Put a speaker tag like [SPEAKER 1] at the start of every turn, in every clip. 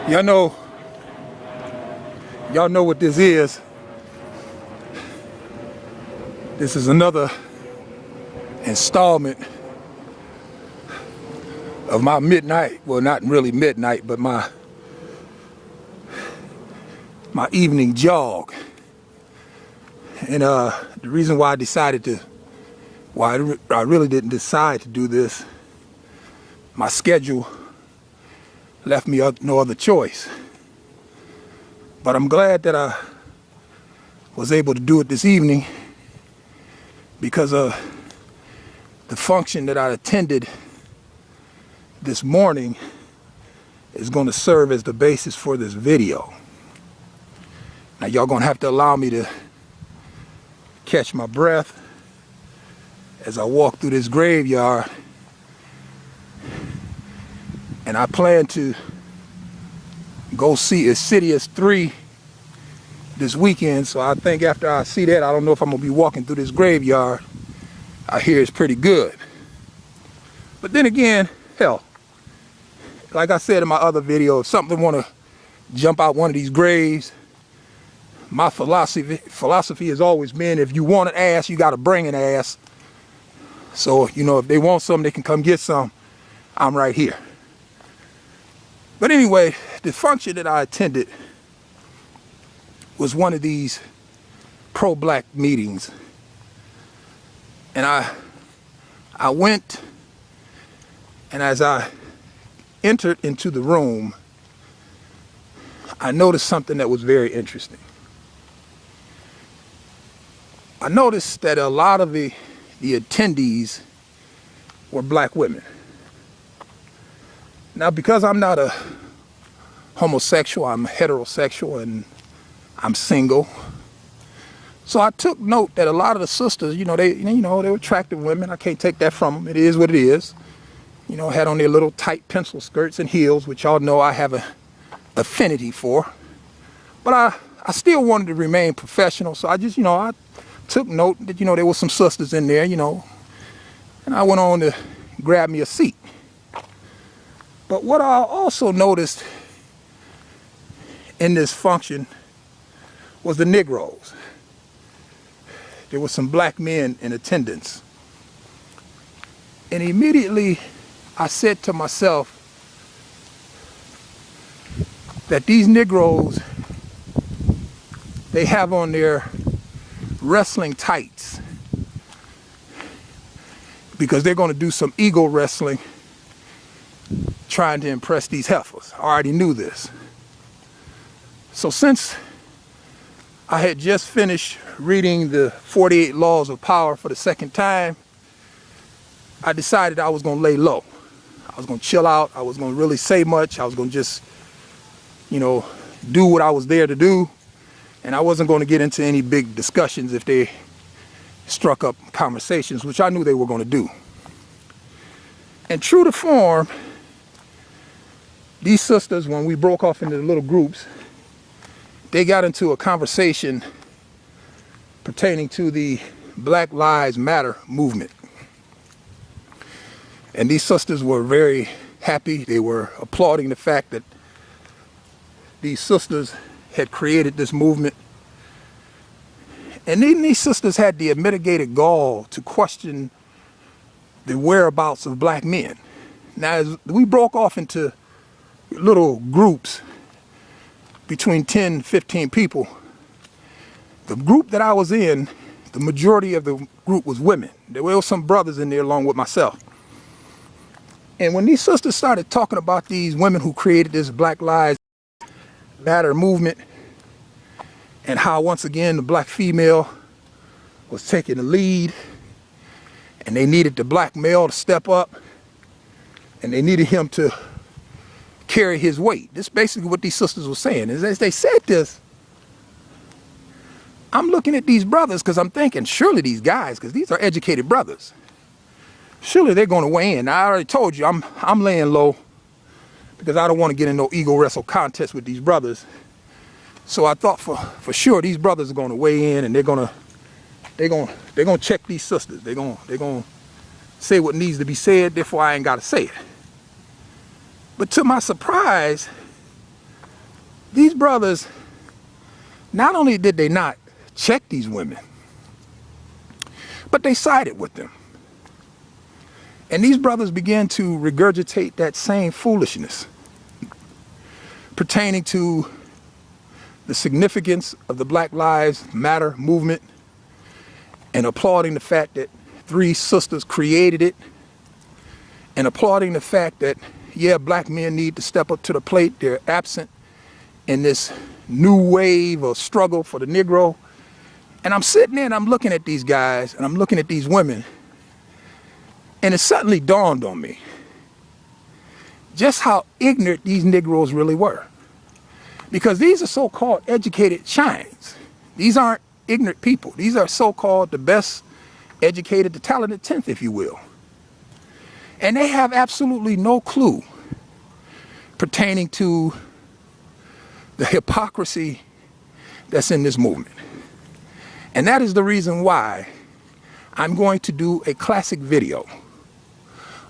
[SPEAKER 1] Y'all know what this is. This is another installment of my midnight, well, not really midnight, but my evening jog. And the reason why I really didn't decide to do this, my schedule left me no other choice. But I'm glad that I was able to do it this evening because of the function that I attended this morning is going to serve as the basis for this video. Now y'all gonna have to allow me to catch my breath as I walk through this graveyard. And I plan to go see Insidious 3 this weekend, so I think after I see that, I don't know if I'm gonna be walking through this graveyard. I hear it's pretty good. But then again, hell, like I said in my other video, if something wanna jump out one of these graves, my philosophy has always been, if you want an ass, you gotta bring an ass. So, you know, if they want some, they can come get some. I'm right here. But anyway, the function that I attended was one of these pro-black meetings. And I went, and as I entered into the room, I noticed something that was very interesting. I noticed that a lot of the attendees were black women. Now, because I'm not a homosexual, I'm heterosexual and I'm single. So I took note that a lot of the sisters, they were attractive women. I can't take that from them. It is what it is. Had on their little tight pencil skirts and heels, which y'all know I have an affinity for. But I still wanted to remain professional. So I just, I took note that, there were some sisters in there, and I went on to grab me a seat. But what I also noticed in this function was the Negroes. There were some black men in attendance. And immediately I said to myself that these Negroes, they have on their wrestling tights because they're going to do some ego wrestling trying to impress these heifers. I already knew this. So since I had just finished reading the 48 Laws of Power for the second time, I decided I was going to lay low. I was going to chill out. I was going to really say much. I was going to just, do what I was there to do. And I wasn't going to get into any big discussions if they struck up conversations, which I knew they were going to do. And true to form, these sisters, when we broke off into the little groups, they got into a conversation pertaining to the Black Lives Matter movement. And these sisters were very happy. They were applauding the fact that these sisters had created this movement. And then these sisters had the unmitigated gall to question the whereabouts of black men. Now, as we broke off into little groups between 10 and 15 people, the group that I was in, the majority of the group was women. There were some brothers in there along with myself. And when these sisters started talking about these women who created this Black Lives Matter movement and how once again the black female was taking the lead and they needed the black male to step up and they needed him to carry his weight. This is basically what these sisters were saying. As they said this, I'm looking at these brothers because I'm thinking, surely these guys, because these are educated brothers, surely they're going to weigh in. Now, I already told you I'm laying low because I don't want to get in no ego wrestle contest with these brothers. So I thought for sure these brothers are going to weigh in and they're going to check these sisters. They're going to say what needs to be said, therefore I ain't got to say it. But to my surprise, these brothers, not only did they not check these women, but they sided with them. And these brothers began to regurgitate that same foolishness pertaining to the significance of the Black Lives Matter movement and applauding the fact that 3 sisters created it and applauding the fact that, yeah, black men need to step up to the plate. They're absent in this new wave of struggle for the Negro. And I'm sitting there and I'm looking at these guys and I'm looking at these women, and it suddenly dawned on me just how ignorant these Negroes really were. Because these are so-called educated shines. These aren't ignorant people. These are so-called the best educated, the talented 10th, if you will. And they have absolutely no clue pertaining to the hypocrisy that's in this movement. And that is the reason why I'm going to do a classic video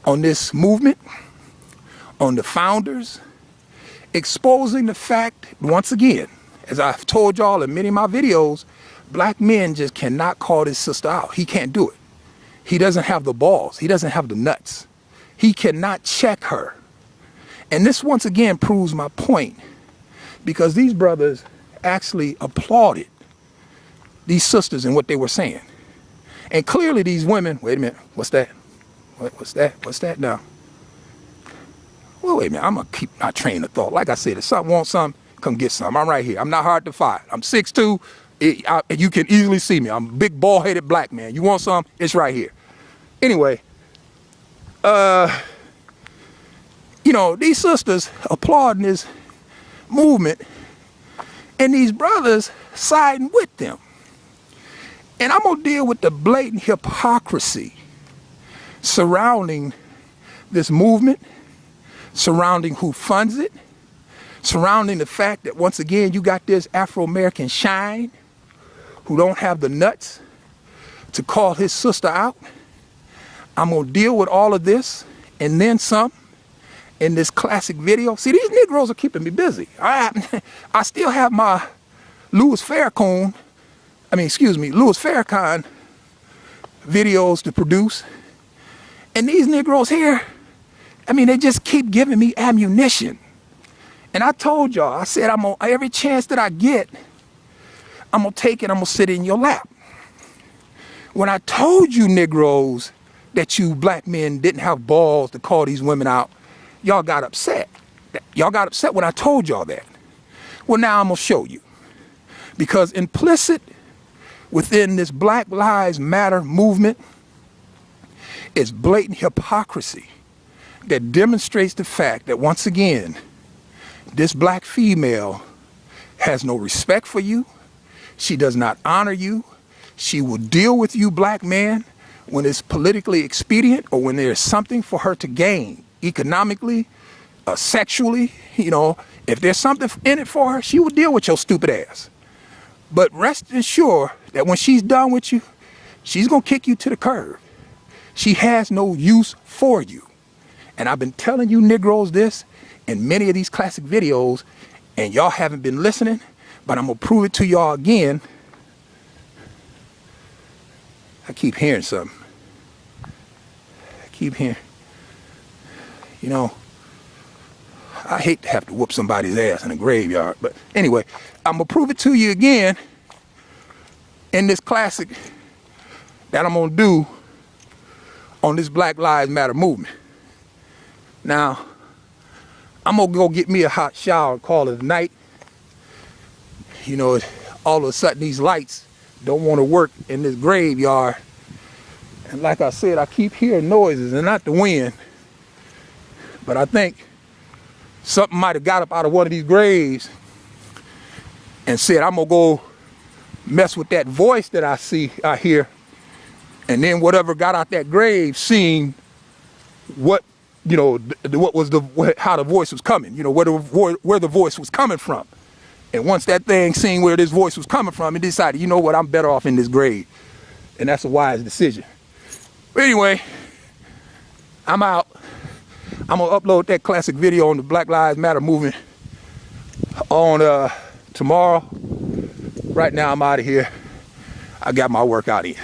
[SPEAKER 1] on this movement, on the founders, exposing the fact, once again, as I've told y'all in many of my videos, black men just cannot call this sister out. He can't do it. He doesn't have the balls. He doesn't have the nuts. He cannot check her. And this once again proves my point, because these brothers actually applauded these sisters and what they were saying. And clearly these women, wait a minute, what's that? What's that? What's that now? Well, wait a minute, I'm gonna keep my train of thought. Like I said, if something wants something, come get some. I'm right here. I'm not hard to find. I'm 6'2". You can easily see me. I'm a big bald-headed black man. You want some? It's right here. Anyway, you know, these sisters applauding this movement and these brothers siding with them. And I'm gonna deal with the blatant hypocrisy surrounding this movement, surrounding who funds it, surrounding the fact that, once again, you got this Afro-American shine who don't have the nuts to call his sister out. I'm gonna deal with all of this and then some in this classic video. See, these Negroes are keeping me busy. I still have my Louis Farrakhan videos to produce. And these Negroes here, I mean, they just keep giving me ammunition. And I told y'all, I said, every chance that I get, I'm gonna take it, I'm gonna sit in your lap. When I told you Negroes that you black men didn't have balls to call these women out, y'all got upset. Y'all got upset when I told y'all that. Well, now I'm gonna show you. Because implicit within this Black Lives Matter movement is blatant hypocrisy that demonstrates the fact that, once again, this black female has no respect for you. She does not honor you. She will deal with you, black man, when it's politically expedient or when there's something for her to gain economically, sexually. You know, if there's something in it for her, she will deal with your stupid ass. But rest assured that when she's done with you, she's gonna kick you to the curb. She has no use for you. And I've been telling you Negroes this in many of these classic videos, and y'all haven't been listening, but I'm gonna prove it to y'all again. I keep hearing something. I keep hearing, you know, I hate to have to whoop somebody's ass in a graveyard, but anyway, I'm gonna prove it to you again in this classic that I'm gonna do on this Black Lives Matter movement. Now, I'm gonna go get me a hot shower and call it a night. You know, all of a sudden these lights don't want to work in this graveyard. And like I said, I keep hearing noises, and not the wind, but I think something might have got up out of one of these graves and said, I'm gonna go mess with that voice that I hear. And then whatever got out that grave seen what, you know, how the voice was coming, you know, where the voice was coming from. And once that thing seen where this voice was coming from, it decided, you know what, I'm better off in this grave. And that's a wise decision. But anyway, I'm out. I'm gonna upload that classic video on the Black Lives Matter movement on tomorrow. Right now I'm out of here. I got my workout in.